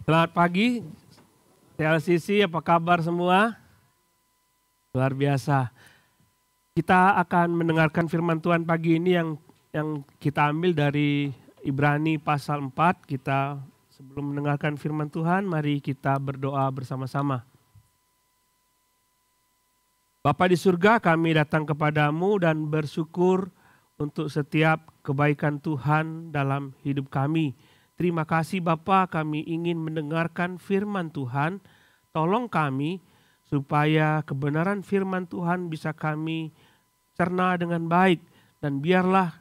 Selamat pagi, TLCC, apa kabar semua? Luar biasa. Kita akan mendengarkan firman Tuhan pagi ini yang kita ambil dari Ibrani pasal 4. Sebelum mendengarkan firman Tuhan, mari kita berdoa bersama-sama. Bapa di surga, kami datang kepadamu dan bersyukur untuk setiap kebaikan Tuhan dalam hidup kami. Terima kasih Bapa, kami ingin mendengarkan firman Tuhan. Tolong kami supaya kebenaran firman Tuhan bisa kami cerna dengan baik. Dan biarlah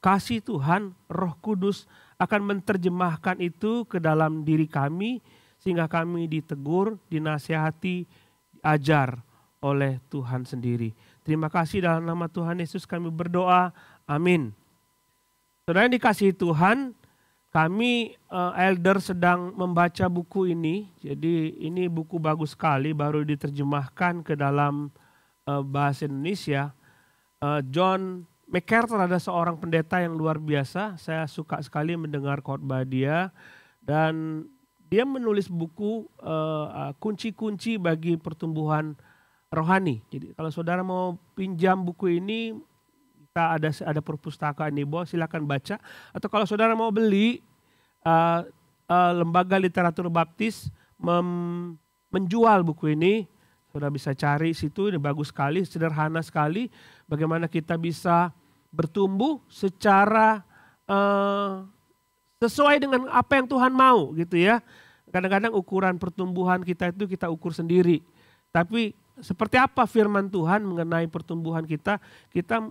kasih Tuhan, Roh Kudus akan menerjemahkan itu ke dalam diri kami. Sehingga kami ditegur, dinasihati, diajar oleh Tuhan sendiri. Terima kasih dalam nama Tuhan Yesus kami berdoa. Amin. Saudara yang dikasihi Tuhan, kami elder sedang membaca buku ini. Jadi ini buku bagus sekali, baru diterjemahkan ke dalam bahasa Indonesia. John MacArthur ada seorang pendeta yang luar biasa. Saya suka sekali mendengar khotbah dia. Dan dia menulis buku kunci-kunci bagi pertumbuhan rohani. Jadi kalau saudara mau pinjam buku ini, kita ada perpustakaan di bawah, silakan baca. Atau kalau saudara mau beli, lembaga literatur baptis menjual buku ini, saudara bisa cari situ. Ini bagus sekali, sederhana sekali. Bagaimana kita bisa bertumbuh secara sesuai dengan apa yang Tuhan mau, gitu ya. Kadang-kadang ukuran pertumbuhan kita itu kita ukur sendiri. Tapi seperti apa firman Tuhan mengenai pertumbuhan kita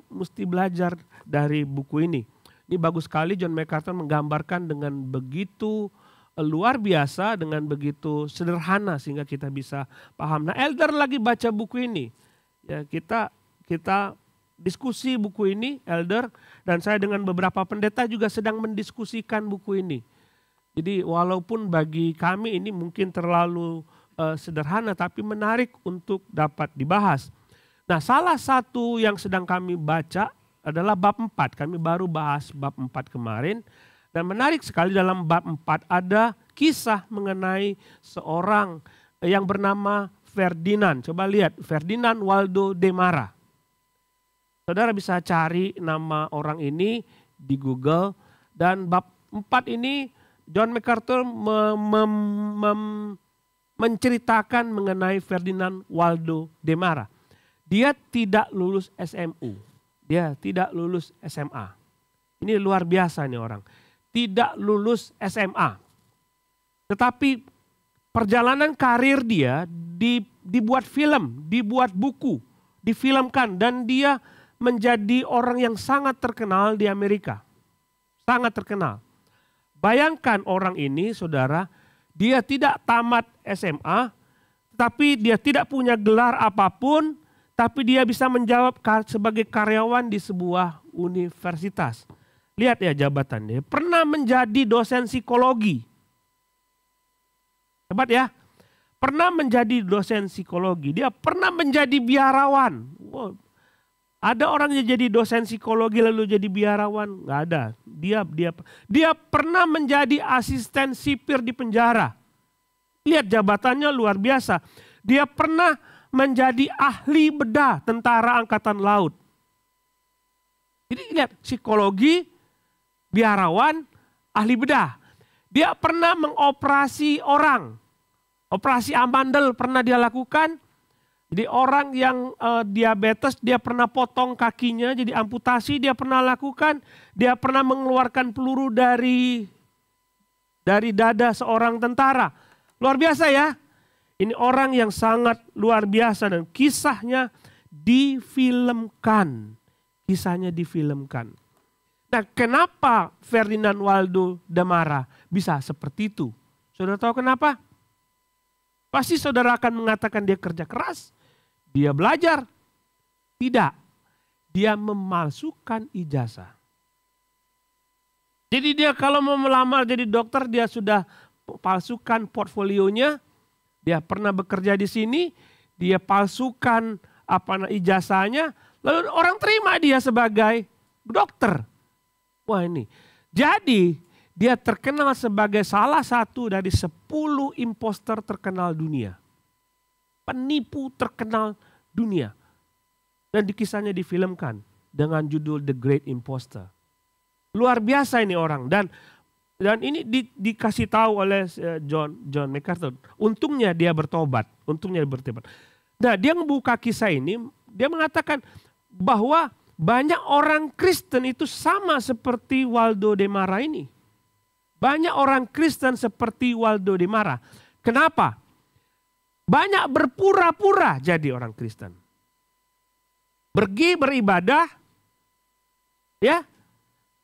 mesti belajar dari buku ini. Ini bagus sekali, John MacArthur menggambarkan dengan begitu luar biasa, dengan begitu sederhana sehingga kita bisa paham. Nah, elder lagi baca buku ini. Ya, kita diskusi buku ini, elder, dan saya dengan beberapa pendeta juga sedang mendiskusikan buku ini. Jadi walaupun bagi kami ini mungkin terlalu sederhana tapi menarik untuk dapat dibahas. Nah, salah satu yang sedang kami baca adalah bab 4. Kami baru bahas bab 4 kemarin. Dan menarik sekali dalam bab 4 ada kisah mengenai seorang yang bernama Ferdinand. Coba lihat, Ferdinand Waldo de Mara. Saudara bisa cari nama orang ini di Google. Dan bab 4 ini John MacArthur menceritakan mengenai Ferdinand Waldo de Mara. Dia tidak lulus SMU. Dia tidak lulus SMA. Ini luar biasa nih orang. Tidak lulus SMA. Tetapi perjalanan karir dia dibuat film, dibuat buku, difilmkan. Dan dia menjadi orang yang sangat terkenal di Amerika. Sangat terkenal. Bayangkan orang ini, saudara, dia tidak tamat SMA, tapi dia tidak punya gelar apapun, tapi dia bisa menjawab sebagai karyawan di sebuah universitas. Lihat ya jabatannya, pernah menjadi dosen psikologi. Hebat ya, pernah menjadi dosen psikologi, dia pernah menjadi biarawan. Wow. Ada orang yang jadi dosen psikologi lalu jadi biarawan? Nggak ada. Dia pernah menjadi asisten sipir di penjara. Lihat jabatannya luar biasa. Dia pernah menjadi ahli bedah tentara angkatan laut. Jadi lihat, psikologi, biarawan, ahli bedah. Dia pernah mengoperasi orang. Operasi amandel pernah dia lakukan. Jadi orang yang diabetes dia pernah potong kakinya jadi amputasi dia pernah lakukan. Dia pernah mengeluarkan peluru dari dada seorang tentara. Luar biasa ya. Ini orang yang sangat luar biasa dan kisahnya difilmkan. Kisahnya difilmkan. Nah, kenapa Ferdinand Waldo de Mara bisa seperti itu? Saudara tahu kenapa? Pasti saudara akan mengatakan dia kerja keras. Dia belajar. Tidak. Dia memalsukan ijazah. Jadi dia kalau mau melamar jadi dokter dia sudah palsukan portfolionya. Dia pernah bekerja di sini. Dia palsukan ijazahnya. Lalu orang terima dia sebagai dokter. Wah ini. Jadi Dia terkenal sebagai salah satu dari 10 imposter terkenal dunia. Penipu terkenal dunia. Dan kisahnya difilmkan dengan judul The Great Imposter. Luar biasa ini orang. Dan ini dikasih tahu oleh John MacArthur. Untungnya dia bertobat. Nah, dia membuka kisah ini, dia mengatakan bahwa banyak orang Kristen itu sama seperti Waldo de Mara ini. Banyak orang Kristen seperti Waldo de Mara. Kenapa? Banyak berpura-pura jadi orang Kristen. Pergi beribadah, ya.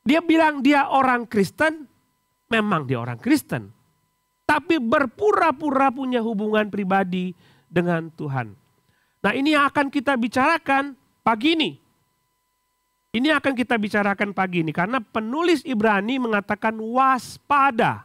Dia bilang dia orang Kristen, memang dia orang Kristen. Tapi berpura-pura punya hubungan pribadi dengan Tuhan. Nah, ini yang akan kita bicarakan pagi ini. Ini akan kita bicarakan pagi ini karena penulis Ibrani mengatakan waspada.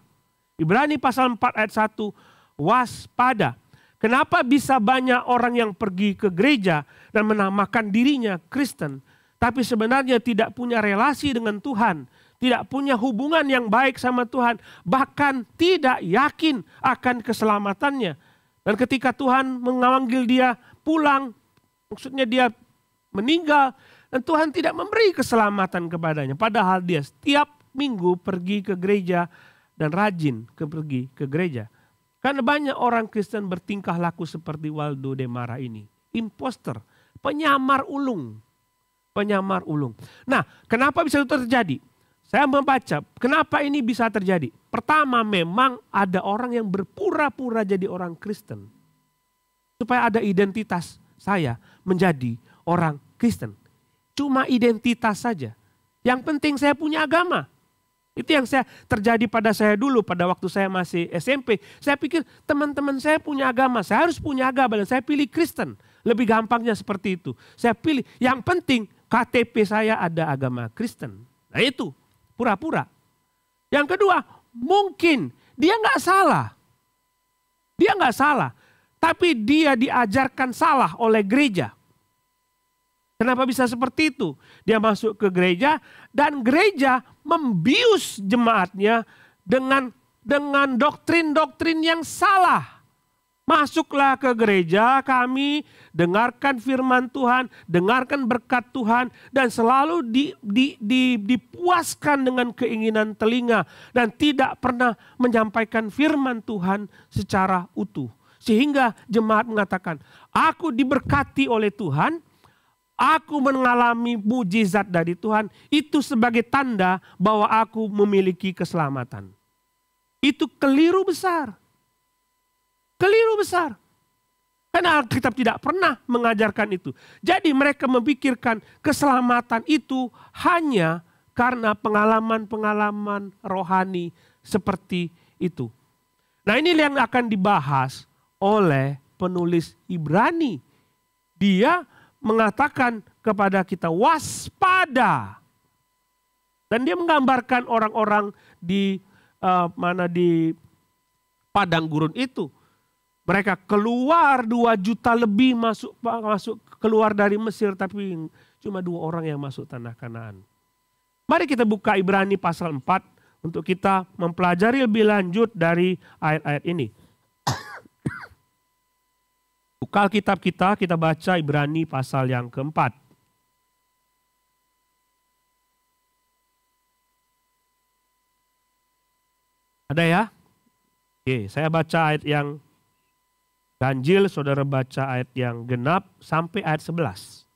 Ibrani pasal 4 ayat 1, waspada. Kenapa bisa banyak orang yang pergi ke gereja dan menamakan dirinya Kristen, tapi sebenarnya tidak punya relasi dengan Tuhan, tidak punya hubungan yang baik sama Tuhan, bahkan tidak yakin akan keselamatannya. Dan ketika Tuhan memanggil dia pulang, maksudnya dia meninggal, dan Tuhan tidak memberi keselamatan kepadanya. Padahal dia setiap minggu pergi ke gereja dan rajin pergi ke gereja. Karena banyak orang Kristen bertingkah laku seperti Waldo de Mara ini. Imposter, penyamar ulung. Penyamar ulung. Nah, kenapa bisa itu terjadi? Saya membaca, kenapa ini bisa terjadi? Pertama, memang ada orang yang berpura-pura jadi orang Kristen. Supaya ada identitas saya menjadi orang Kristen. Cuma identitas saja. Yang penting saya punya agama. Itu yang terjadi pada saya dulu pada waktu saya masih SMP. Saya pikir teman-teman saya punya agama. Saya harus punya agama dan saya pilih Kristen. Lebih gampangnya seperti itu. Saya pilih yang penting KTP saya ada agama Kristen. Nah itu pura-pura. Yang kedua mungkin dia nggak salah. Dia nggak salah. Tapi dia diajarkan salah oleh gereja. Kenapa bisa seperti itu? Dia masuk ke gereja dan gereja membius jemaatnya dengan doktrin-doktrin yang salah. Masuklah ke gereja kami, dengarkan firman Tuhan, dengarkan berkat Tuhan dan selalu dipuaskan dengan keinginan telinga dan tidak pernah menyampaikan firman Tuhan secara utuh. Sehingga jemaat mengatakan, aku diberkati oleh Tuhan, aku mengalami mujizat dari Tuhan, itu sebagai tanda bahwa aku memiliki keselamatan. Itu keliru besar. Keliru besar. Karena Alkitab tidak pernah mengajarkan itu. Jadi mereka memikirkan keselamatan itu hanya karena pengalaman-pengalaman rohani seperti itu. Nah, ini yang akan dibahas oleh penulis Ibrani. Dia mengatakan kepada kita waspada. Dan dia menggambarkan orang-orang di di padang gurun itu. Mereka keluar 2 juta lebih masuk keluar dari Mesir, tapi cuma 2 orang yang masuk tanah Kanaan. Mari kita buka Ibrani pasal 4 untuk kita mempelajari lebih lanjut dari ayat-ayat ini. Buka Alkitab kita baca Ibrani pasal yang keempat. Ada ya? Oke, saya baca ayat yang ganjil, saudara baca ayat yang genap sampai ayat 11.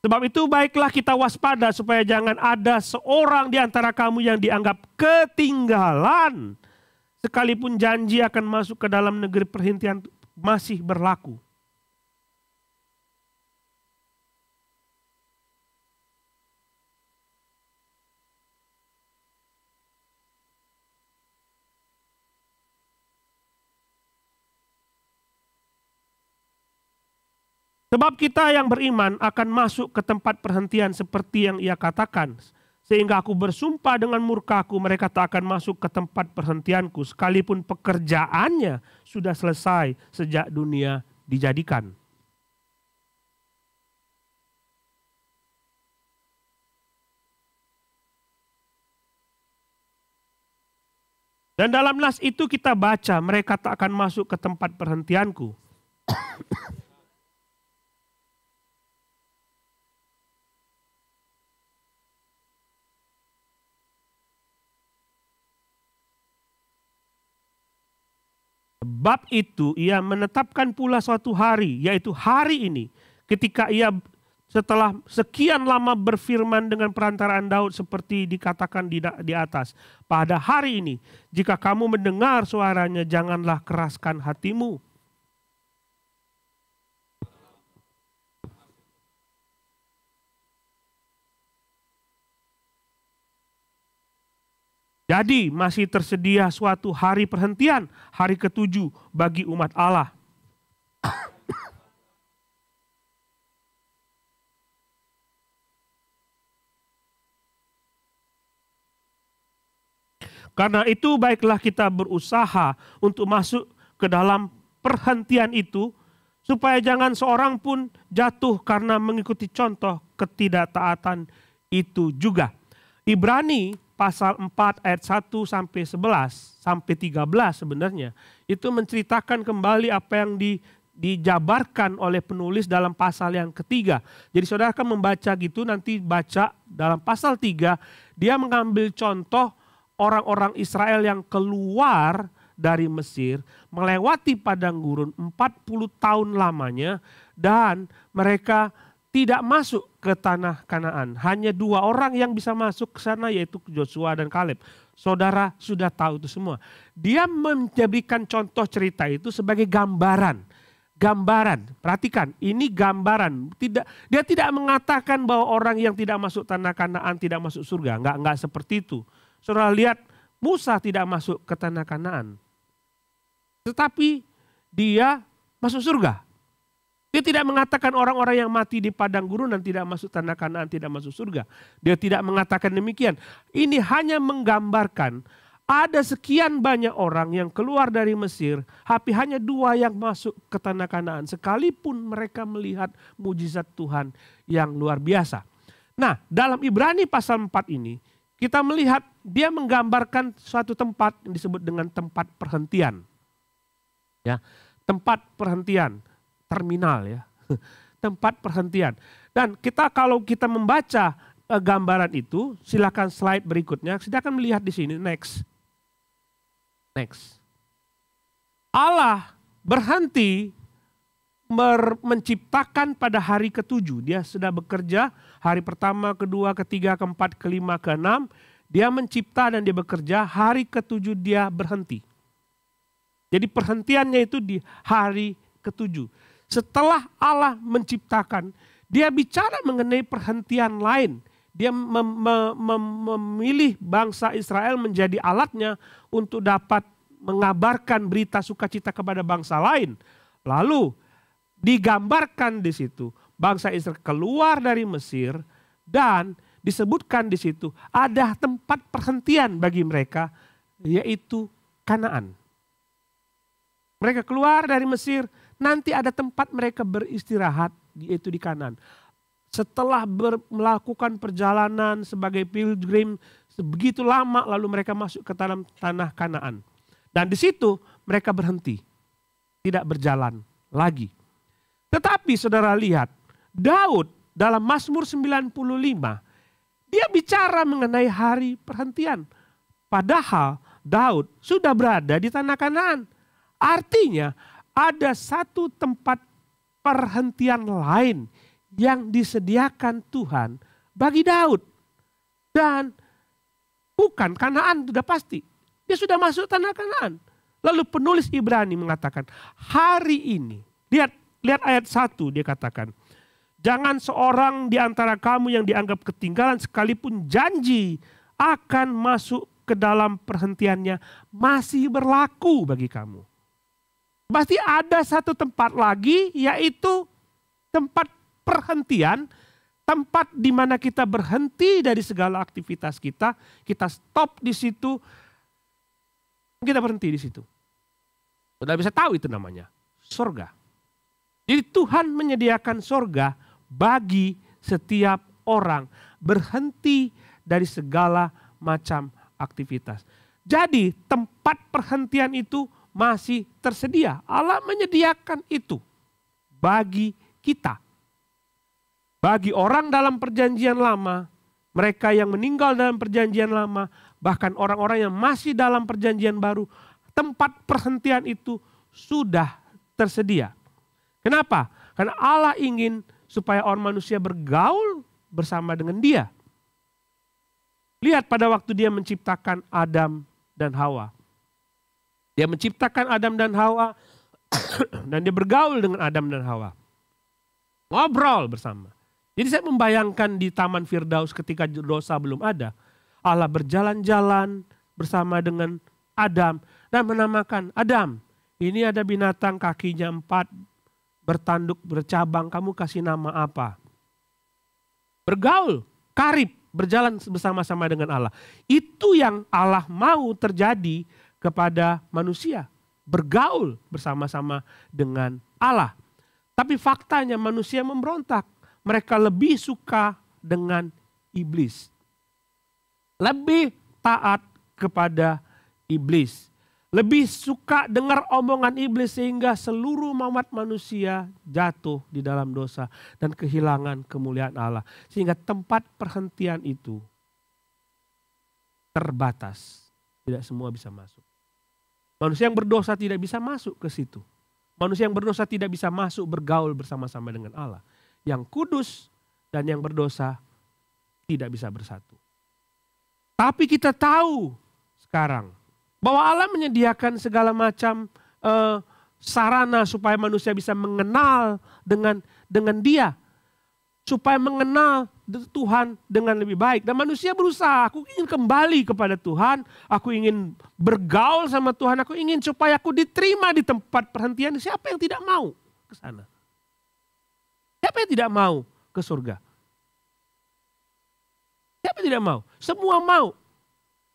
Sebab itu baiklah kita waspada supaya jangan ada seorang di antara kamu yang dianggap ketinggalan. Sekalipun janji akan masuk ke dalam negeri perhentian masih berlaku. Sebab kita yang beriman akan masuk ke tempat perhentian seperti yang ia katakan. Sehingga aku bersumpah dengan murkaku mereka tak akan masuk ke tempat perhentianku sekalipun pekerjaannya sudah selesai sejak dunia dijadikan. Dan dalam nas itu kita baca, mereka tak akan masuk ke tempat perhentianku. Sebab itu ia menetapkan pula suatu hari, yaitu hari ini, ketika ia setelah sekian lama berfirman dengan perantaraan Daud seperti dikatakan di atas. Pada hari ini, jika kamu mendengar suaranya, janganlah keraskan hatimu. Jadi masih tersedia suatu hari perhentian, hari ke-7 bagi umat Allah. Karena itu baiklah kita berusaha untuk masuk ke dalam perhentian itu, supaya jangan seorang pun jatuh karena mengikuti contoh ketidaktaatan itu juga. Ibrani pasal 4 ayat 1 sampai 11 sampai 13 sebenarnya itu menceritakan kembali apa yang dijabarkan oleh penulis dalam pasal yang ketiga. Jadi saudara akan membaca gitu, nanti baca dalam pasal 3 dia mengambil contoh orang-orang Israel yang keluar dari Mesir, melewati padang gurun 40 tahun lamanya, dan mereka tidak masuk ke tanah Kanaan. Hanya 2 orang yang bisa masuk ke sana, yaitu Joshua dan Kaleb. Saudara sudah tahu itu semua. Dia menjadikan contoh cerita itu sebagai gambaran. Gambaran, perhatikan, ini gambaran. Dia tidak mengatakan bahwa orang yang tidak masuk tanah Kanaan tidak masuk surga. Enggak seperti itu. Saudara lihat, Musa tidak masuk ke tanah Kanaan. Tetapi dia masuk surga. Dia tidak mengatakan orang-orang yang mati di padang gurun dan tidak masuk tanah Kanaan tidak masuk surga. Dia tidak mengatakan demikian. Ini hanya menggambarkan ada sekian banyak orang yang keluar dari Mesir, tapi hanya 2 yang masuk ke tanah Kanaan. Sekalipun mereka melihat mujizat Tuhan yang luar biasa. Nah, dalam Ibrani pasal 4 ini, kita melihat dia menggambarkan suatu tempat yang disebut dengan tempat perhentian. Ya, tempat perhentian, terminal ya. Tempat perhentian. Dan kalau kita membaca gambaran itu, silakan slide berikutnya, silakan melihat di sini, next. Allah berhenti menciptakan pada hari ke-7. Dia sudah bekerja hari pertama, kedua, ketiga, keempat, kelima, keenam. Dia mencipta dan dia bekerja, hari ke-7 dia berhenti. Jadi perhentiannya itu di hari ke-7. Setelah Allah menciptakan, dia bicara mengenai perhentian lain. Dia memilih bangsa Israel menjadi alatnya untuk dapat mengabarkan berita sukacita kepada bangsa lain. Lalu digambarkan di situ bangsa Israel keluar dari Mesir dan disebutkan di situ ada tempat perhentian bagi mereka, yaitu Kanaan. Mereka keluar dari Mesir, nanti ada tempat mereka beristirahat, yaitu di Kanaan. Setelah melakukan perjalanan sebagai pilgrim sebegitu lama, lalu mereka masuk ke dalam tanah Kanaan. Dan di situ mereka berhenti, tidak berjalan lagi. Tetapi saudara lihat, Daud dalam Mazmur 95, dia bicara mengenai hari perhentian. Padahal Daud sudah berada di tanah Kanaan. Artinya ada satu tempat perhentian lain yang disediakan Tuhan bagi Daud. Dan bukan Kanaan, sudah pasti. Dia sudah masuk tanah Kanaan. Lalu penulis Ibrani mengatakan, hari ini, lihat ayat 1 dia katakan, jangan seorang di antara kamu yang dianggap ketinggalan sekalipun janji akan masuk ke dalam perhentiannya masih berlaku bagi kamu. Pasti ada satu tempat lagi, yaitu tempat perhentian, tempat di mana kita berhenti dari segala aktivitas kita stop di situ, kita berhenti di situ. Sudah bisa tahu itu namanya surga. Jadi Tuhan menyediakan surga bagi setiap orang, berhenti dari segala macam aktivitas. Jadi tempat perhentian itu masih tersedia. Allah menyediakan itu bagi kita. Bagi orang dalam perjanjian lama, mereka yang meninggal dalam perjanjian lama, bahkan orang-orang yang masih dalam perjanjian baru, tempat perhentian itu sudah tersedia. Kenapa? Karena Allah ingin supaya orang manusia bergaul bersama dengan Dia. Lihat pada waktu Dia menciptakan Adam dan Hawa. Dia menciptakan Adam dan Hawa dan Dia bergaul dengan Adam dan Hawa. Ngobrol bersama. Jadi saya membayangkan di Taman Firdaus ketika dosa belum ada. Allah berjalan-jalan bersama dengan Adam dan menamakan, Adam, ini ada binatang kakinya 4, bertanduk, bercabang, kamu kasih nama apa? Bergaul, karib, berjalan bersama-sama dengan Allah. Itu yang Allah mau terjadi kepada manusia. Bergaul bersama-sama dengan Allah. Tapi faktanya manusia memberontak. Mereka lebih suka dengan iblis. Lebih taat kepada iblis. Lebih suka dengar omongan iblis sehingga seluruh umat manusia jatuh di dalam dosa dan kehilangan kemuliaan Allah. Sehingga tempat perhentian itu terbatas. Tidak semua bisa masuk. Manusia yang berdosa tidak bisa masuk ke situ. Manusia yang berdosa tidak bisa masuk bergaul bersama-sama dengan Allah. Yang kudus dan yang berdosa tidak bisa bersatu. Tapi kita tahu sekarang bahwa Allah menyediakan segala macam sarana supaya manusia bisa mengenal dengan Dia. Supaya mengenal Tuhan dengan lebih baik. Dan manusia berusaha, aku ingin kembali kepada Tuhan. Aku ingin bergaul sama Tuhan. Aku ingin supaya aku diterima di tempat perhentian. Siapa yang tidak mau ke sana? Siapa yang tidak mau ke surga? Siapa yang tidak mau? Semua mau.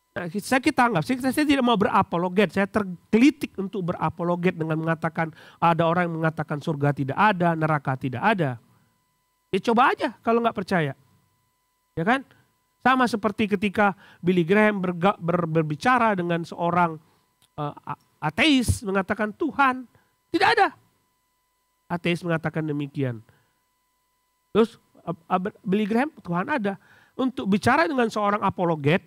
Nah, kita anggap, saya tidak mau berapologet. Saya tergelitik untuk berapologet dengan mengatakan ada orang yang mengatakan surga tidak ada, neraka tidak ada. Ya coba aja kalau nggak percaya. Ya kan? Sama seperti ketika Billy Graham berbicara dengan seorang ateis mengatakan Tuhan tidak ada. Ateis mengatakan demikian. Terus Billy Graham, Tuhan ada. Untuk bicara dengan seorang apologet,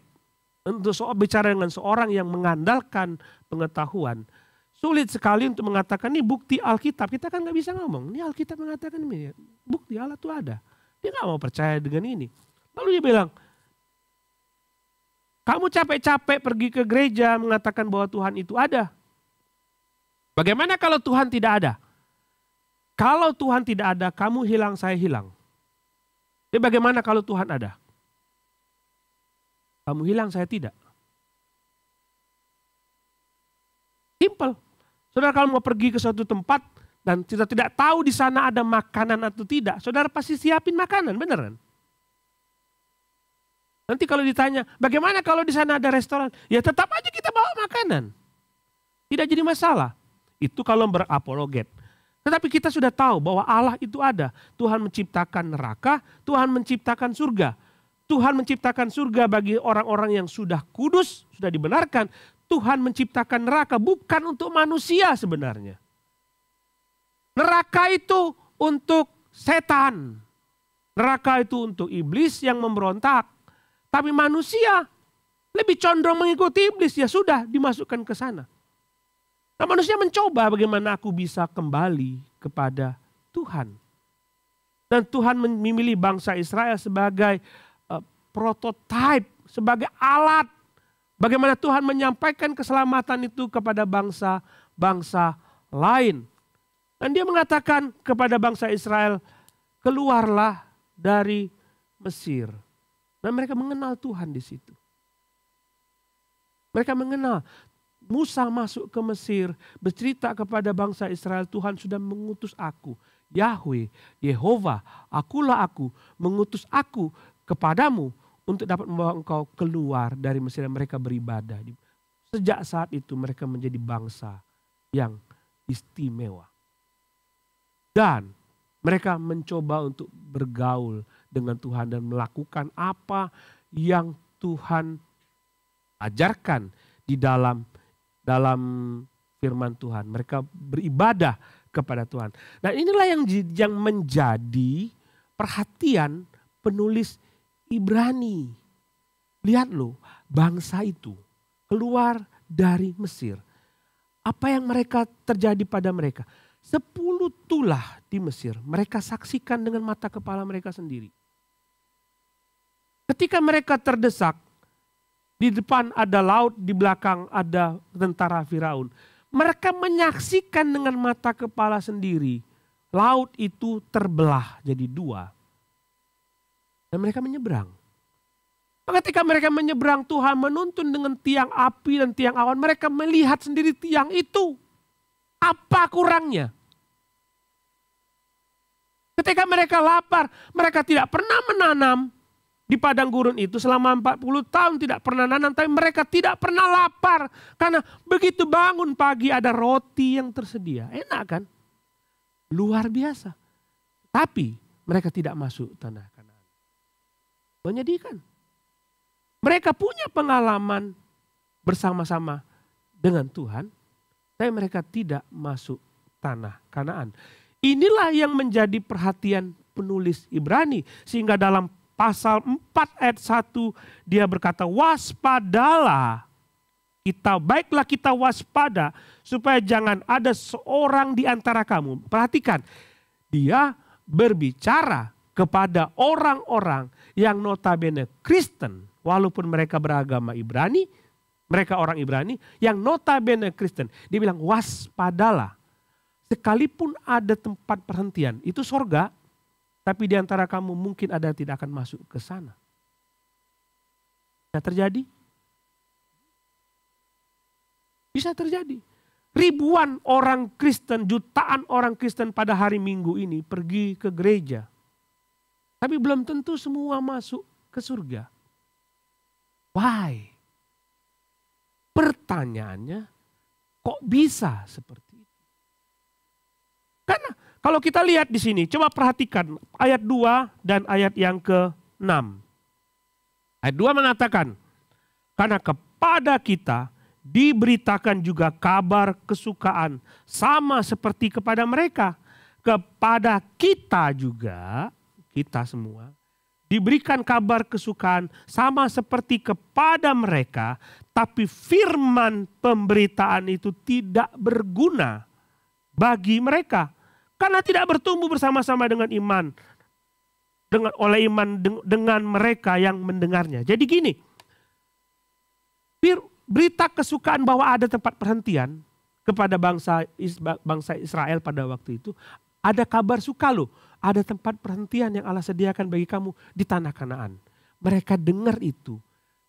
untuk bicara dengan seorang yang mengandalkan pengetahuan, sulit sekali untuk mengatakan ini bukti Alkitab. Kita kan gak bisa ngomong, ini Alkitab mengatakan ini, bukti Allah itu ada. Dia gak mau percaya dengan ini. Lalu dia bilang, kamu capek-capek pergi ke gereja mengatakan bahwa Tuhan itu ada. Bagaimana kalau Tuhan tidak ada? Kalau Tuhan tidak ada, kamu hilang, saya hilang. Jadi bagaimana kalau Tuhan ada? Kamu hilang, saya tidak. Simple. Saudara kalau mau pergi ke suatu tempat dan kita tidak tahu di sana ada makanan atau tidak, saudara pasti siapin makanan, beneran? Nanti kalau ditanya, bagaimana kalau di sana ada restoran? Ya tetap aja kita bawa makanan. Tidak jadi masalah. Itu kalau berapologet. Tetapi kita sudah tahu bahwa Allah itu ada. Tuhan menciptakan neraka, Tuhan menciptakan surga. Tuhan menciptakan surga bagi orang-orang yang sudah kudus, sudah dibenarkan. Tuhan menciptakan neraka bukan untuk manusia sebenarnya. Neraka itu untuk setan. Neraka itu untuk iblis yang memberontak. Tapi manusia lebih condong mengikuti iblis, ya sudah dimasukkan ke sana. Nah, manusia mencoba bagaimana aku bisa kembali kepada Tuhan. Dan Tuhan memilih bangsa Israel sebagai prototipe, sebagai alat. Bagaimana Tuhan menyampaikan keselamatan itu kepada bangsa-bangsa lain. Dan dia mengatakan kepada bangsa Israel, keluarlah dari Mesir. Dan mereka mengenal Tuhan di situ. Mereka mengenal. Musa masuk ke Mesir, bercerita kepada bangsa Israel, Tuhan sudah mengutus aku. Yahweh, Yehova, akulah aku, mengutus aku kepadamu untuk dapat membawa engkau keluar dari Mesir. Mereka beribadah. Sejak saat itu mereka menjadi bangsa yang istimewa. Dan mereka mencoba untuk bergaul dengan Tuhan dan melakukan apa yang Tuhan ajarkan di dalam firman Tuhan. Mereka beribadah kepada Tuhan. Nah, inilah yang menjadi perhatian penulis Ibrani. Lihat loh, bangsa itu keluar dari Mesir. Apa yang mereka terjadi pada mereka? 10 tulah di Mesir mereka saksikan dengan mata kepala mereka sendiri. Ketika mereka terdesak, di depan ada laut, di belakang ada tentara Firaun. Mereka menyaksikan dengan mata kepala sendiri. Laut itu terbelah jadi 2. Dan mereka menyeberang. Ketika mereka menyeberang, Tuhan menuntun dengan tiang api dan tiang awan. Mereka melihat sendiri tiang itu. Apa kurangnya? Ketika mereka lapar, mereka tidak pernah menanam di padang gurun itu selama 40 tahun tidak pernah nanam. Tapi mereka tidak pernah lapar. Karena begitu bangun pagi ada roti yang tersedia. Enak kan? Luar biasa. Tapi mereka tidak masuk tanah Kanaan. Menyedihkan. Mereka punya pengalaman bersama-sama dengan Tuhan, tapi mereka tidak masuk tanah Kanaan. Inilah yang menjadi perhatian penulis Ibrani. Sehingga dalam pasal 4 ayat 1 dia berkata, waspadalah kita, baiklah kita waspada supaya jangan ada seorang di antara kamu. Perhatikan, dia berbicara kepada orang-orang yang notabene Kristen. Walaupun mereka beragama Ibrani, mereka orang Ibrani yang notabene Kristen. Dia bilang waspadalah. Sekalipun ada tempat perhentian, itu sorga. Tapi di antara kamu mungkin ada yang tidak akan masuk ke sana. Bisa terjadi? Bisa terjadi. Ribuan orang Kristen, jutaan orang Kristen pada hari Minggu ini pergi ke gereja. Tapi belum tentu semua masuk ke surga. Why? Pertanyaannya, kok bisa seperti itu? Karena kalau kita lihat di sini, coba perhatikan ayat 2 dan ayat yang ke-6. Ayat 2 mengatakan, karena kepada kita diberitakan juga kabar kesukaan sama seperti kepada mereka. Kepada kita juga, kita semua, diberikan kabar kesukaan sama seperti kepada mereka, tapi firman pemberitaan itu tidak berguna bagi mereka. Karena tidak bertumbuh bersama-sama dengan iman. Oleh iman dengan mereka yang mendengarnya. Jadi gini, berita kesukaan bahwa ada tempat perhentian kepada bangsa Israel pada waktu itu, ada kabar suka loh. Ada tempat perhentian yang Allah sediakan bagi kamu di tanah Kanaan. Mereka dengar itu.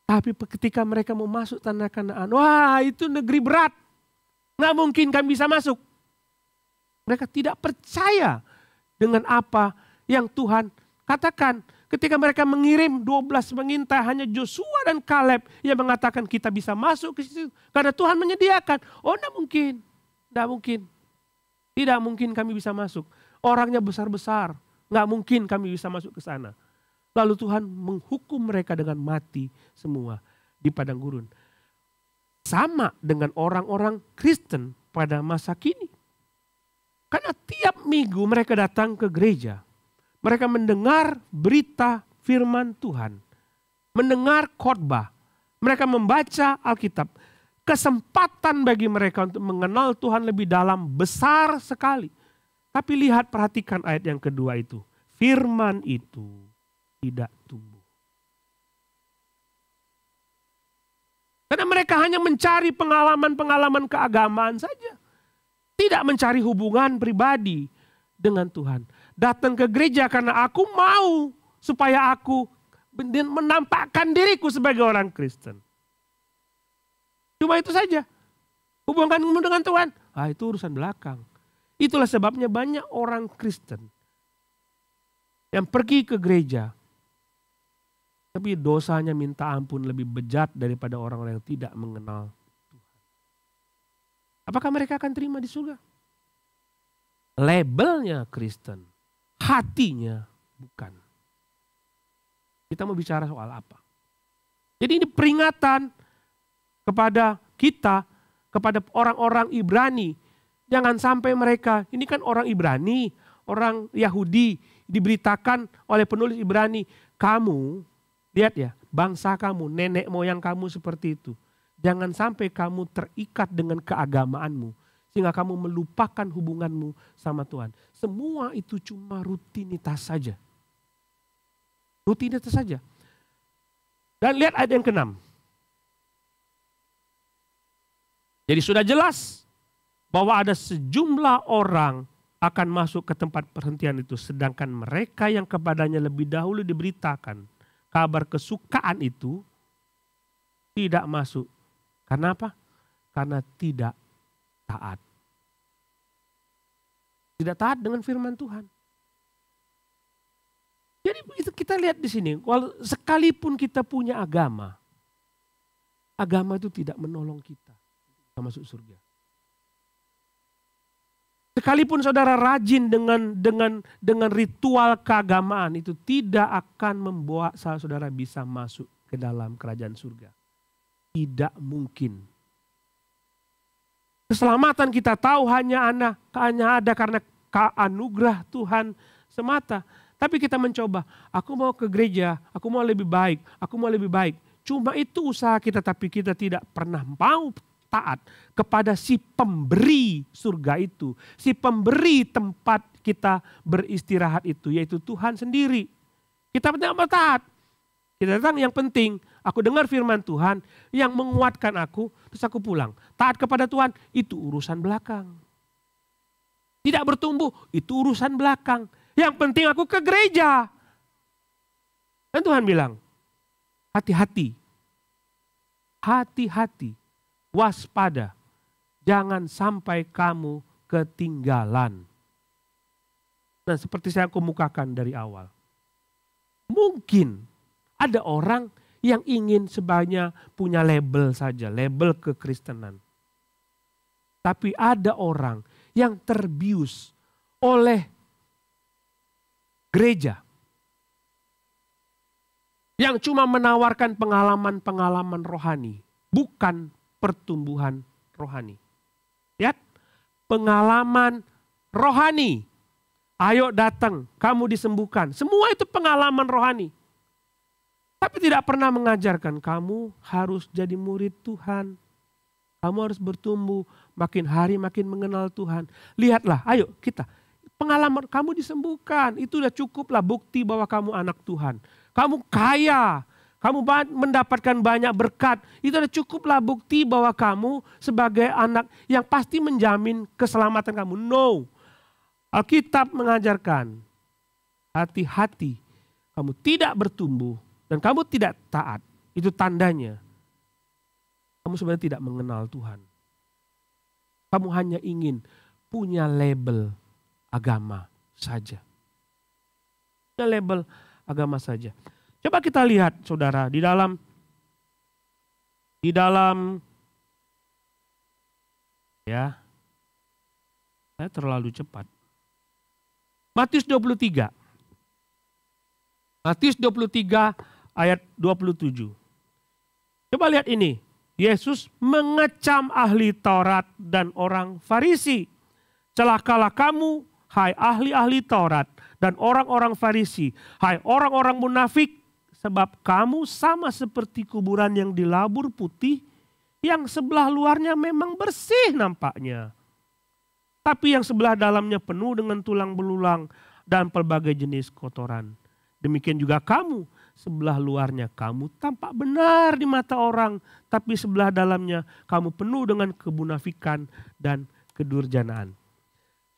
Tapi ketika mereka mau masuk tanah Kanaan, wah itu negeri berat. Nggak mungkin kami bisa masuk. Mereka tidak percaya dengan apa yang Tuhan katakan. Ketika mereka mengirim 12 pengintai, hanya Joshua dan Kaleb yang mengatakan kita bisa masuk ke situ. Karena Tuhan menyediakan. Oh enggak mungkin. Enggak mungkin. Tidak mungkin kami bisa masuk. Orangnya besar-besar. Enggak mungkin kami bisa masuk ke sana. Lalu Tuhan menghukum mereka dengan mati semua di padang gurun. Sama dengan orang-orang Kristen pada masa kini. Karena tiap minggu mereka datang ke gereja. Mereka mendengar berita firman Tuhan. Mendengar khotbah. Mereka membaca Alkitab. Kesempatan bagi mereka untuk mengenal Tuhan lebih dalam besar sekali. Tapi lihat, perhatikan ayat yang kedua itu. Firman itu tidak tumbuh. Karena mereka hanya mencari pengalaman-pengalaman keagamaan saja. Tidak mencari hubungan pribadi dengan Tuhan. Datang ke gereja karena aku mau supaya aku menampakkan diriku sebagai orang Kristen. Cuma itu saja. Hubunganmu dengan Tuhan, itu urusan belakang. Itulah sebabnya banyak orang Kristen yang pergi ke gereja, tapi dosanya minta ampun lebih bejat daripada orang-orang yang tidak mengenal Tuhan. Apakah mereka akan terima di surga? Labelnya Kristen, hatinya bukan. Kita mau bicara soal apa? Jadi ini peringatan kepada kita, kepada orang-orang Ibrani. Jangan sampai mereka, ini kan orang Ibrani, orang Yahudi, diberitakan oleh penulis Ibrani, kamu, lihat ya, bangsa kamu, nenek moyang kamu seperti itu. Jangan sampai kamu terikat dengan keagamaanmu, sehingga kamu melupakan hubunganmu sama Tuhan. Semua itu cuma rutinitas saja. Rutinitas saja. Dan lihat ayat yang ke-6. Jadi sudah jelas bahwa ada sejumlah orang akan masuk ke tempat perhentian itu. Sedangkan mereka yang kepadanya lebih dahulu diberitakan kabar kesukaan itu tidak masuk. Karena apa? Karena tidak taat. Tidak taat dengan firman Tuhan. Jadi itu kita lihat di sini, kalau sekalipun kita punya agama, agama itu tidak menolong kita masuk surga. Sekalipun saudara rajin dengan ritual keagamaan, itu tidak akan membawa saudara bisa masuk ke dalam kerajaan surga. Tidak mungkin. Keselamatan kita tahu hanya ada karena anugerah Tuhan semata. Tapi kita mencoba, aku mau ke gereja, aku mau lebih baik, aku mau lebih baik. Cuma itu usaha kita, tapi kita tidak pernah mau taat kepada si pemberi surga itu. Si pemberi tempat kita beristirahat itu, yaitu Tuhan sendiri. Kita tidak mau taat. Kita datang, yang penting aku dengar firman Tuhan yang menguatkan aku, terus aku pulang. Taat kepada Tuhan, itu urusan belakang. Tidak bertumbuh, itu urusan belakang. Yang penting aku ke gereja. Dan Tuhan bilang, hati-hati. Hati-hati. Waspada. Jangan sampai kamu ketinggalan. Nah, seperti saya kemukakan dari awal. Mungkin ada orang yang ingin sebanyak punya label saja. Label kekristenan. Tapi ada orang yang terbius oleh gereja yang cuma menawarkan pengalaman-pengalaman rohani, bukan pertumbuhan rohani. Lihat, pengalaman rohani. Ayo datang, kamu disembuhkan. Semua itu pengalaman rohani. Tapi tidak pernah mengajarkan kamu harus jadi murid Tuhan. Kamu harus bertumbuh, makin hari makin mengenal Tuhan. Lihatlah, ayo kita. Pengalaman kamu disembuhkan, itu sudah cukuplah bukti bahwa kamu anak Tuhan. Kamu kaya, kamu mendapatkan banyak berkat, itu sudah cukuplah bukti bahwa kamu sebagai anak yang pasti menjamin keselamatan kamu. No, Alkitab mengajarkan, hati-hati, kamu tidak bertumbuh dan kamu tidak taat. Itu tandanya kamu sebenarnya tidak mengenal Tuhan. Kamu hanya ingin punya label agama saja. Label agama saja. Coba kita lihat saudara di dalam ya. Saya terlalu cepat. Matius 23. Matius 23 ayat 27. Coba lihat ini. Yesus mengecam ahli Taurat dan orang Farisi. Celakalah kamu, hai ahli-ahli Taurat dan orang-orang Farisi, hai orang-orang munafik, sebab kamu sama seperti kuburan yang dilabur putih, yang sebelah luarnya memang bersih nampaknya, tapi yang sebelah dalamnya penuh dengan tulang belulang dan pelbagai jenis kotoran. Demikian juga kamu, sebelah luarnya kamu tampak benar di mata orang, tapi sebelah dalamnya kamu penuh dengan kemunafikan dan kedurjanaan.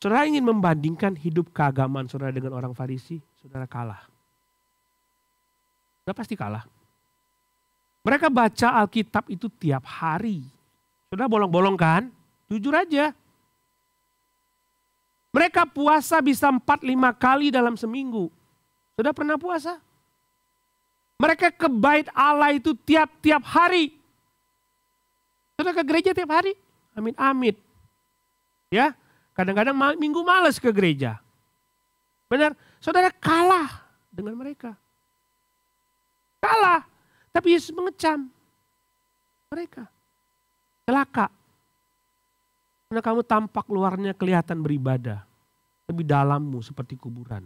Saudara ingin membandingkan hidup keagamaan saudara dengan orang Farisi, saudara kalah. Saudara pasti kalah. Mereka baca Alkitab itu tiap hari. Saudara bolong-bolong kan? Jujur aja. Mereka puasa bisa 4-5 kali dalam seminggu. Saudara pernah puasa? Mereka ke bait Allah itu tiap-tiap hari. Saudara ke gereja tiap hari? Amin-amin. Ya, kadang-kadang minggu malas ke gereja. Benar, saudara kalah dengan mereka. Kalah, tapi Yesus mengecam mereka. Celaka. Karena kamu tampak luarnya kelihatan beribadah. Tapi dalammu seperti kuburan.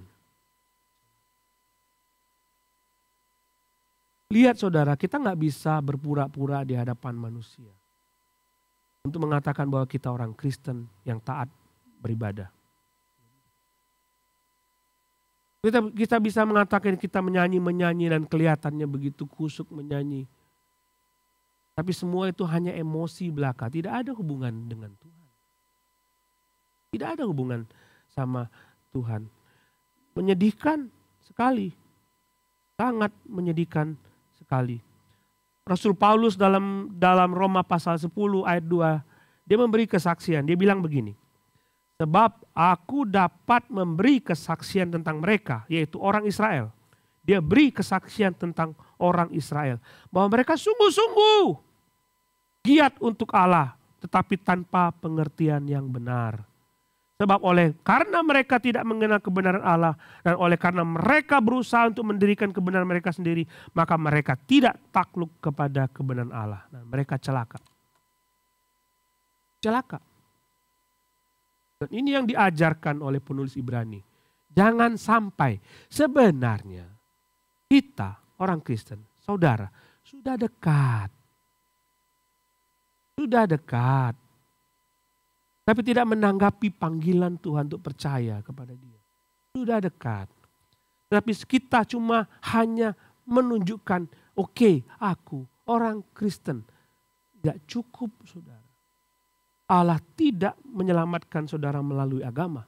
Lihat saudara, kita nggak bisa berpura-pura di hadapan manusia. Untuk mengatakan bahwa kita orang Kristen yang taat beribadah. Kita bisa mengatakan kita menyanyi dan kelihatannya begitu kusuk menyanyi. Tapi semua itu hanya emosi belaka, tidak ada hubungan dengan Tuhan. Tidak ada hubungan sama Tuhan. Menyedihkan sekali, sangat menyedihkan sekali. Rasul Paulus dalam Roma pasal 10 ayat 2, dia memberi kesaksian, dia bilang begini. Sebab aku dapat memberi kesaksian tentang mereka, yaitu orang Israel. Dia beri kesaksian tentang orang Israel. Bahwa mereka sungguh-sungguh giat untuk Allah, tetapi tanpa pengertian yang benar. Sebab karena mereka tidak mengenal kebenaran Allah, dan karena mereka berusaha untuk mendirikan kebenaran mereka sendiri, maka mereka tidak takluk kepada kebenaran Allah. Dan mereka celaka. Celaka. Dan ini yang diajarkan oleh penulis Ibrani. Jangan sampai sebenarnya kita orang Kristen, saudara, sudah dekat. Sudah dekat. Tapi tidak menanggapi panggilan Tuhan untuk percaya kepada Dia. Sudah dekat. Tapi kita cuma hanya menunjukkan, oke, aku orang Kristen. Tidak cukup saudara. Allah tidak menyelamatkan saudara melalui agama.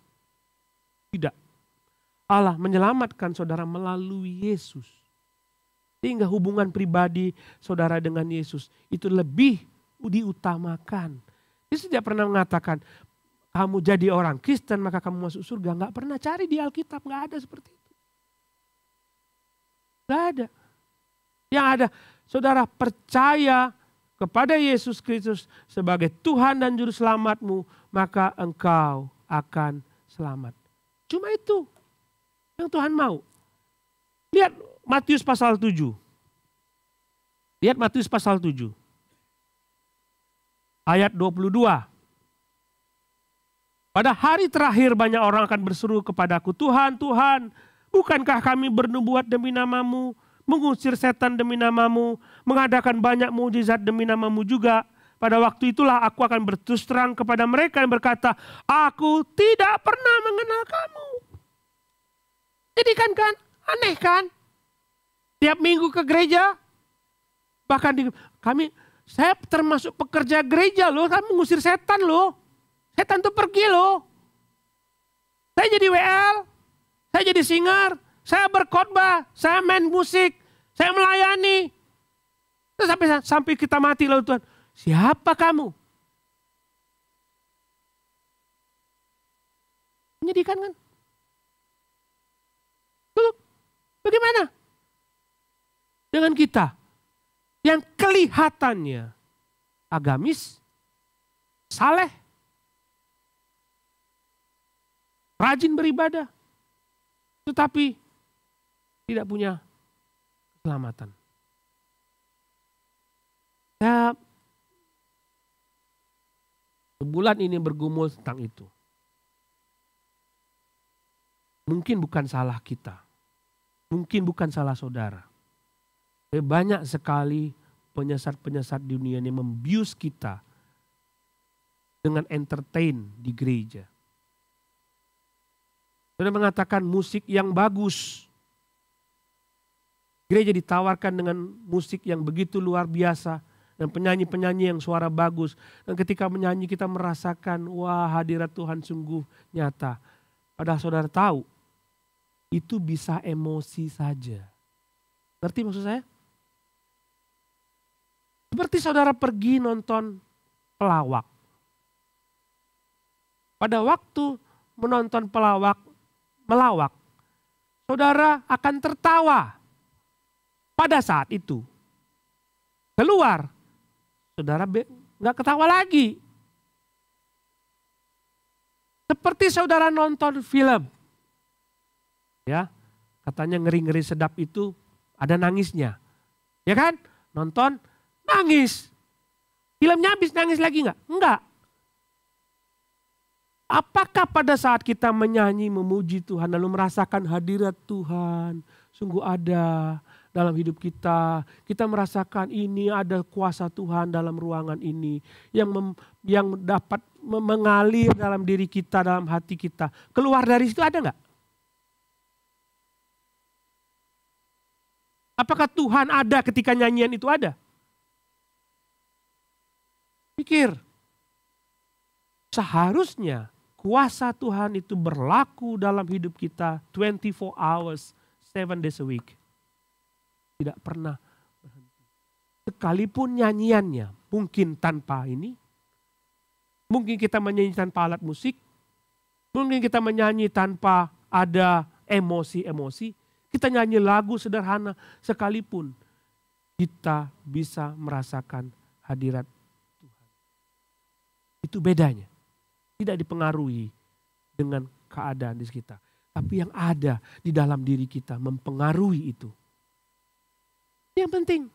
Tidak. Allah menyelamatkan saudara melalui Yesus. Sehingga hubungan pribadi saudara dengan Yesus itu lebih diutamakan. Yesus tidak pernah mengatakan, kamu jadi orang Kristen maka kamu masuk surga. Enggak pernah cari di Alkitab, enggak ada seperti itu. Enggak ada. Yang ada, saudara percaya kepada Yesus Kristus sebagai Tuhan dan Juru Selamatmu, maka engkau akan selamat. Cuma itu yang Tuhan mau. Lihat Matius pasal 7. Lihat Matius pasal 7. Ayat 22. Pada hari terakhir banyak orang akan berseru kepadaku, Tuhan, Tuhan, bukankah kami bernubuat demi namamu, mengusir setan demi namamu, mengadakan banyak mukjizat demi namamu juga. Pada waktu itulah aku akan berterus terang kepada mereka yang berkata, aku tidak pernah mengenal kamu. Jadi kan aneh kan? Tiap minggu ke gereja, bahkan saya termasuk pekerja gereja loh, kami mengusir setan loh. Setan tuh pergi loh. Saya jadi WL, saya jadi singer, saya berkhotbah, saya main musik, saya melayani. Terus sampai kita mati lalu Tuhan, siapa kamu? Menyedihkan kan? Lalu bagaimana dengan kita yang kelihatannya agamis, saleh, rajin beribadah, tetapi tidak punya keselamatan. Saya sebulan ini bergumul tentang itu. Mungkin bukan salah kita. Mungkin bukan salah saudara. Banyak sekali penyesat-penyesat di dunia ini membius kita dengan entertain di gereja. Saudara mengatakan musik yang bagus. Gereja ditawarkan dengan musik yang begitu luar biasa. Dan penyanyi-penyanyi yang suara bagus. Dan ketika menyanyi kita merasakan, wah hadirat Tuhan sungguh nyata. Padahal saudara tahu, itu bisa emosi saja. Ngerti maksud saya? Seperti saudara pergi nonton pelawak. Pada waktu menonton melawak, saudara akan tertawa. Pada saat itu, keluar, saudara nggak ketawa lagi. Seperti saudara nonton film. Ya, katanya ngeri-ngeri sedap itu ada nangisnya. Ya kan? Nonton, nangis. Filmnya habis nangis lagi nggak? Enggak. Apakah pada saat kita menyanyi, memuji Tuhan, lalu merasakan hadirat Tuhan, sungguh ada dalam hidup kita. Kita merasakan ini ada kuasa Tuhan dalam ruangan ini. Yang dapat mengalir dalam diri kita, dalam hati kita. Keluar dari situ ada nggak? Apakah Tuhan ada ketika nyanyian itu ada? Pikir. Seharusnya kuasa Tuhan itu berlaku dalam hidup kita 24 hours, 7 days a week. Tidak pernah berhenti. Sekalipun nyanyiannya mungkin tanpa ini. Mungkin kita menyanyi tanpa alat musik. Mungkin kita menyanyi tanpa ada emosi-emosi. Kita nyanyi lagu sederhana sekalipun. Kita bisa merasakan hadirat Tuhan. Itu bedanya. Tidak dipengaruhi dengan keadaan di sekitar. Tapi yang ada di dalam diri kita mempengaruhi itu. Itu yang penting.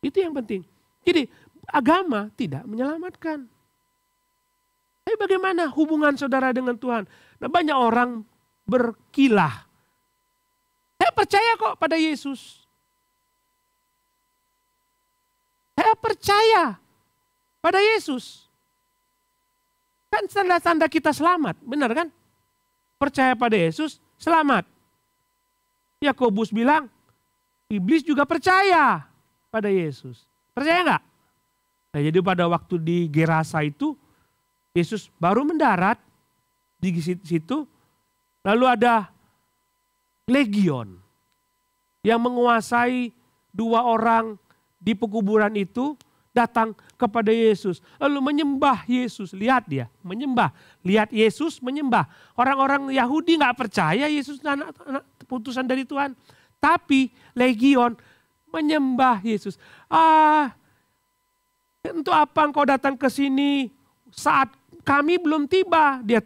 Itu yang penting. Jadi agama tidak menyelamatkan. Tapi bagaimana hubungan saudara dengan Tuhan? Nah, banyak orang berkilah. Saya percaya kok pada Yesus. Saya percaya pada Yesus. Kan tanda-tanda kita selamat, benar kan? Percaya pada Yesus, selamat. Yakobus bilang, iblis juga percaya pada Yesus. Percaya enggak? Nah, jadi pada waktu di Gerasa itu, Yesus baru mendarat di situ, lalu ada legion yang menguasai 2 orang di pekuburan itu, datang kepada Yesus. Lalu menyembah Yesus. Lihat dia, menyembah. Lihat Yesus menyembah. Orang-orang Yahudi gak percaya Yesus anak putusan dari Tuhan. Tapi legion menyembah Yesus. Untuk apa engkau datang ke sini saat kami belum tiba? Dia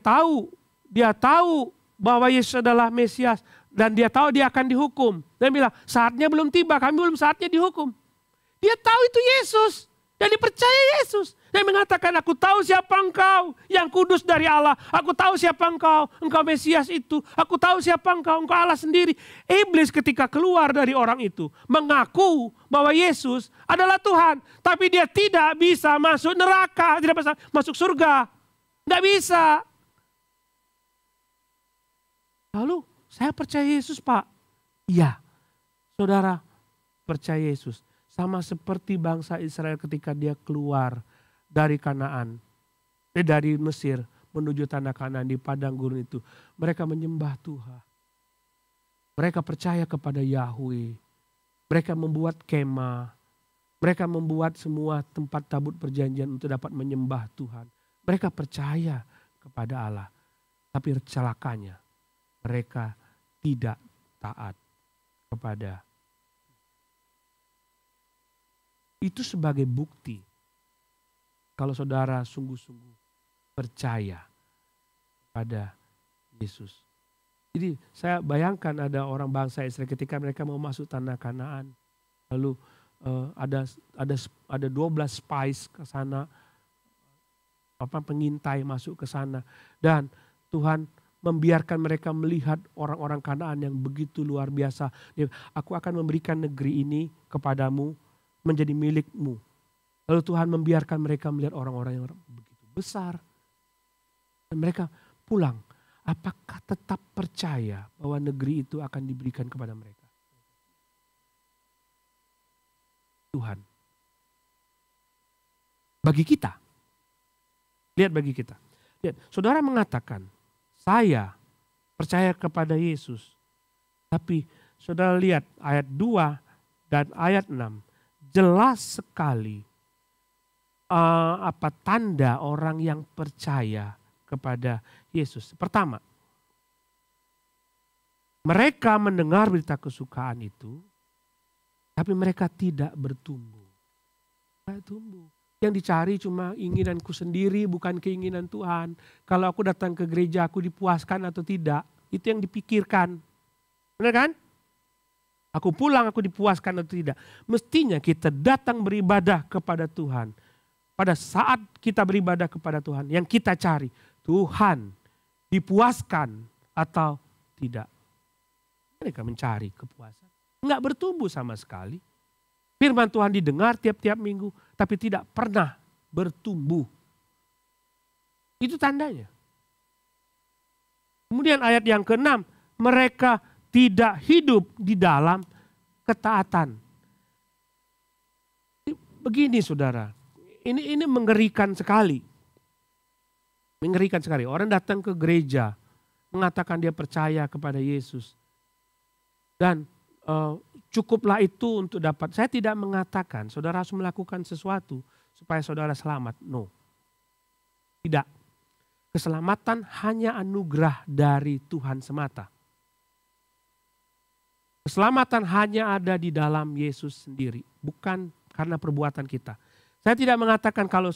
tahu bahwa Yesus adalah Mesias. Dan dia tahu dia akan dihukum. Dan bilang, saatnya belum tiba, kami belum saatnya dihukum. Dia tahu itu Yesus. Dan dipercaya Yesus. Dan mengatakan, aku tahu siapa engkau yang kudus dari Allah. Aku tahu siapa engkau Mesias itu. Aku tahu siapa engkau Allah sendiri. Iblis ketika keluar dari orang itu mengaku bahwa Yesus adalah Tuhan. Tapi dia tidak bisa masuk neraka, tidak bisa masuk surga. Tidak bisa. Lalu, saya percaya Yesus, Pak. Iya, saudara percaya Yesus. Sama seperti bangsa Israel ketika dia keluar dari Kanaan, dari Mesir menuju tanah Kanaan di padang gurun itu. Mereka menyembah Tuhan. Mereka percaya kepada Yahweh. Mereka membuat kemah. Mereka membuat semua tempat tabut perjanjian untuk dapat menyembah Tuhan. Mereka percaya kepada Allah. Tapi celakanya mereka tidak taat kepada. Itu sebagai bukti kalau saudara sungguh-sungguh percaya pada Yesus. Jadi saya bayangkan ada orang bangsa Israel ketika mereka mau masuk tanah Kanaan. Lalu ada 12 spies ke sana, pengintai masuk ke sana. Dan Tuhan membiarkan mereka melihat orang-orang Kanaan yang begitu luar biasa. Aku akan memberikan negeri ini kepadamu, menjadi milikmu. Lalu Tuhan membiarkan mereka melihat orang-orang yang begitu besar. Dan mereka pulang. Apakah tetap percaya bahwa negeri itu akan diberikan kepada mereka? Tuhan. Bagi kita. Lihat bagi kita. Lihat, saudara mengatakan, saya percaya kepada Yesus. Tapi saudara lihat ayat 2 dan ayat 6. Jelas sekali tanda orang yang percaya kepada Yesus. Pertama, mereka mendengar berita kesukaan itu, tapi mereka tidak bertumbuh. Tidak tumbuh. Yang dicari cuma inginanku sendiri, bukan keinginan Tuhan. Kalau aku datang ke gereja, aku dipuaskan atau tidak, itu yang dipikirkan. Benar kan? Aku pulang, aku dipuaskan atau tidak. Mestinya kita datang beribadah kepada Tuhan. Pada saat kita beribadah kepada Tuhan, yang kita cari, Tuhan dipuaskan atau tidak. Mereka mencari kepuasan. Enggak bertumbuh sama sekali. Firman Tuhan didengar tiap-tiap minggu, tapi tidak pernah bertumbuh. Itu tandanya. Kemudian ayat yang ke-6, mereka tidak hidup di dalam ketaatan. Begini saudara, ini mengerikan sekali. Mengerikan sekali. Orang datang ke gereja, mengatakan dia percaya kepada Yesus. Dan cukuplah itu untuk dapat. Saya tidak mengatakan saudara harus melakukan sesuatu supaya saudara selamat. No. Tidak. Keselamatan hanya anugerah dari Tuhan semata. Keselamatan hanya ada di dalam Yesus sendiri, bukan karena perbuatan kita. Saya tidak mengatakan kalau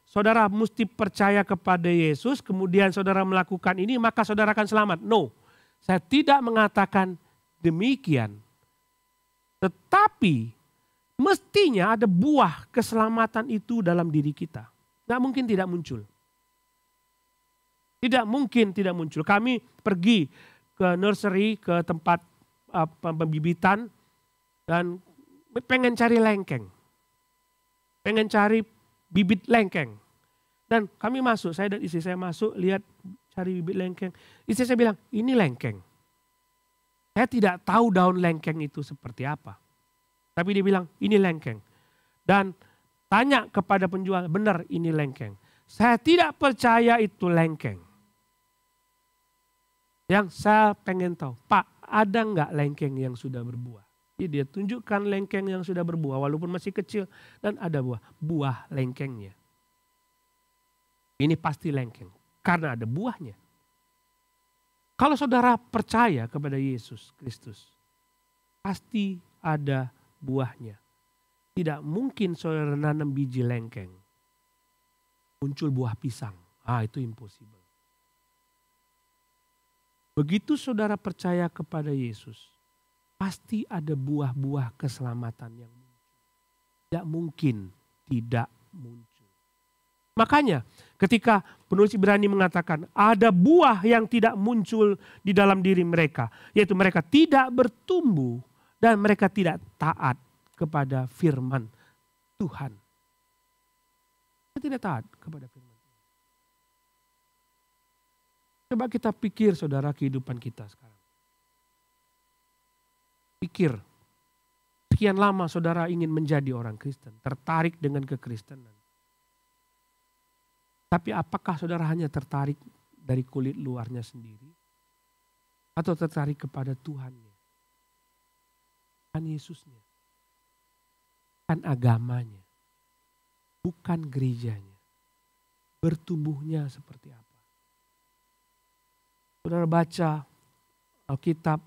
saudara mesti percaya kepada Yesus, kemudian saudara melakukan ini, maka saudara akan selamat. No, saya tidak mengatakan demikian. Tetapi mestinya ada buah keselamatan itu dalam diri kita. Nggak mungkin tidak muncul. Tidak mungkin tidak muncul. Kami pergi ke nursery, ke tempat pembibitan, dan pengen cari lengkeng. Pengen cari bibit lengkeng. Dan kami masuk, saya dan istri saya masuk, lihat cari bibit lengkeng. Istri saya bilang, ini lengkeng. Saya tidak tahu daun lengkeng itu seperti apa. Tapi dia bilang, ini lengkeng. Dan tanya kepada penjual, benar ini lengkeng. Saya tidak percaya itu lengkeng. Yang saya pengen tahu, Pak, ada nggak lengkeng yang sudah berbuah? Jadi dia tunjukkan lengkeng yang sudah berbuah, walaupun masih kecil, dan ada buah lengkengnya. Ini pasti lengkeng, karena ada buahnya. Kalau saudara percaya kepada Yesus Kristus, pasti ada buahnya. Tidak mungkin saudara nanam biji lengkeng, muncul buah pisang. Itu impossible. Begitu saudara percaya kepada Yesus, pasti ada buah-buah keselamatan yang muncul. Tidak mungkin tidak muncul. Makanya ketika penulis Ibrani mengatakan ada buah yang tidak muncul di dalam diri mereka. Yaitu mereka tidak bertumbuh dan mereka tidak taat kepada firman Tuhan. Mereka tidak taat kepada firman Tuhan. Coba kita pikir saudara kehidupan kita sekarang. Pikir, sekian lama saudara ingin menjadi orang Kristen, tertarik dengan kekristenan. Tapi apakah saudara hanya tertarik dari kulit luarnya sendiri? Atau tertarik kepada Tuhannya? Bukan Yesusnya. Bukan agamanya. Bukan gerejanya. Bertumbuhnya seperti apa? Saudara baca Alkitab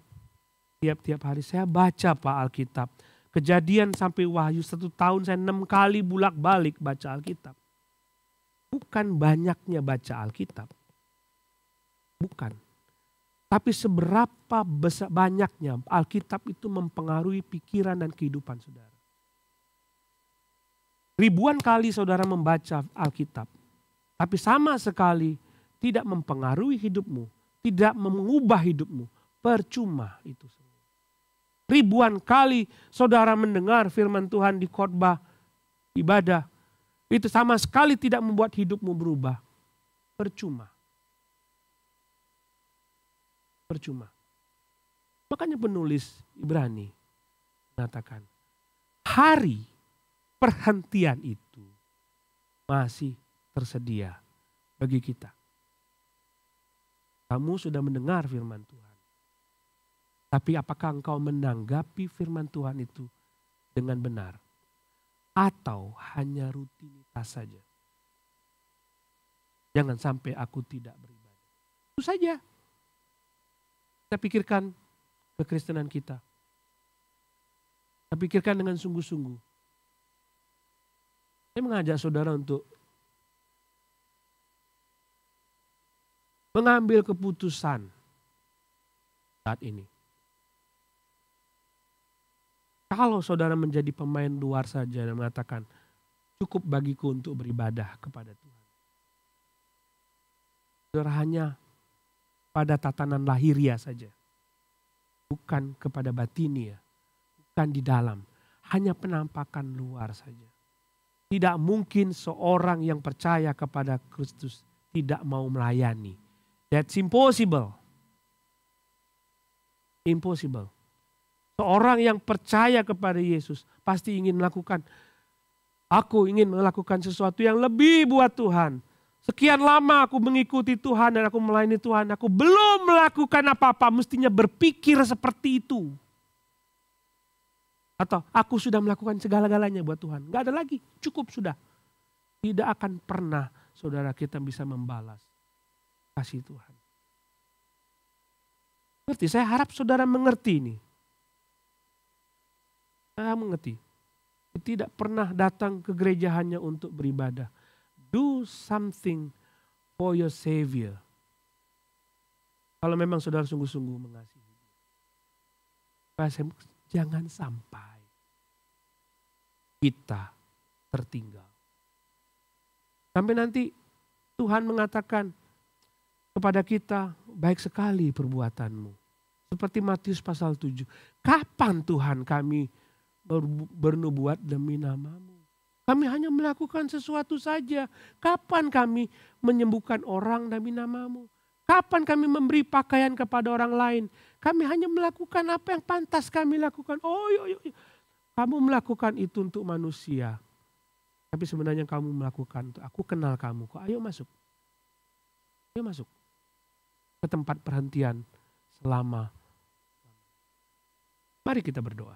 tiap-tiap hari. Saya baca Pak Alkitab. Kejadian sampai Wahyu 1 tahun saya 6 kali bolak-balik baca Alkitab. Bukan banyaknya baca Alkitab. Bukan. Tapi seberapa banyaknya Alkitab itu mempengaruhi pikiran dan kehidupan saudara. Ribuan kali saudara membaca Alkitab. Tapi sama sekali tidak mempengaruhi hidupmu. Tidak mengubah hidupmu. Percuma itu semua. Ribuan kali saudara mendengar firman Tuhan di khotbah ibadah. Itu sama sekali tidak membuat hidupmu berubah. Percuma. Percuma. Makanya penulis Ibrani mengatakan, hari perhentian itu masih tersedia bagi kita. Kamu sudah mendengar firman Tuhan. Tapi apakah engkau menanggapi firman Tuhan itu dengan benar? Atau hanya rutinitas saja? Jangan sampai aku tidak beribadah. Itu saja. Kita pikirkan kekristenan kita. Kita pikirkan dengan sungguh-sungguh. Saya mengajak saudara untuk mengambil keputusan saat ini. Kalau saudara menjadi pemain luar saja dan mengatakan, cukup bagiku untuk beribadah kepada Tuhan. Saudara hanya pada tatanan lahiriah saja. Bukan kepada batinia, bukan di dalam. Hanya penampakan luar saja. Tidak mungkin seorang yang percaya kepada Kristus tidak mau melayani. That's impossible. Impossible. Seorang yang percaya kepada Yesus pasti ingin melakukan, aku ingin melakukan sesuatu yang lebih buat Tuhan. Sekian lama aku mengikuti Tuhan dan aku melayani Tuhan. Aku belum melakukan apa-apa, mestinya berpikir seperti itu. Atau aku sudah melakukan segala-galanya buat Tuhan. Gak ada lagi, cukup sudah. Tidak akan pernah saudara kita bisa membalas kasih Tuhan. Ngerti? Saya harap saudara mengerti ini. Saya mengerti. Tidak pernah datang ke gereja hanya untuk beribadah. Do something for your Savior. Kalau memang saudara sungguh-sungguh mengasihi. Jangan sampai kita tertinggal. Sampai nanti Tuhan mengatakan kepada kita, baik sekali perbuatanmu. Seperti Matius pasal 7. Kapan Tuhan kami bernubuat demi namamu? Kami hanya melakukan sesuatu saja. Kapan kami menyembuhkan orang demi namamu? Kapan kami memberi pakaian kepada orang lain? Kami hanya melakukan apa yang pantas kami lakukan. Oh, kamu melakukan itu untuk manusia. Tapi sebenarnya kamu melakukan untuk aku kenal kamu. Kok ayo masuk. Ayo masuk ke tempat perhentian selama. Mari kita berdoa.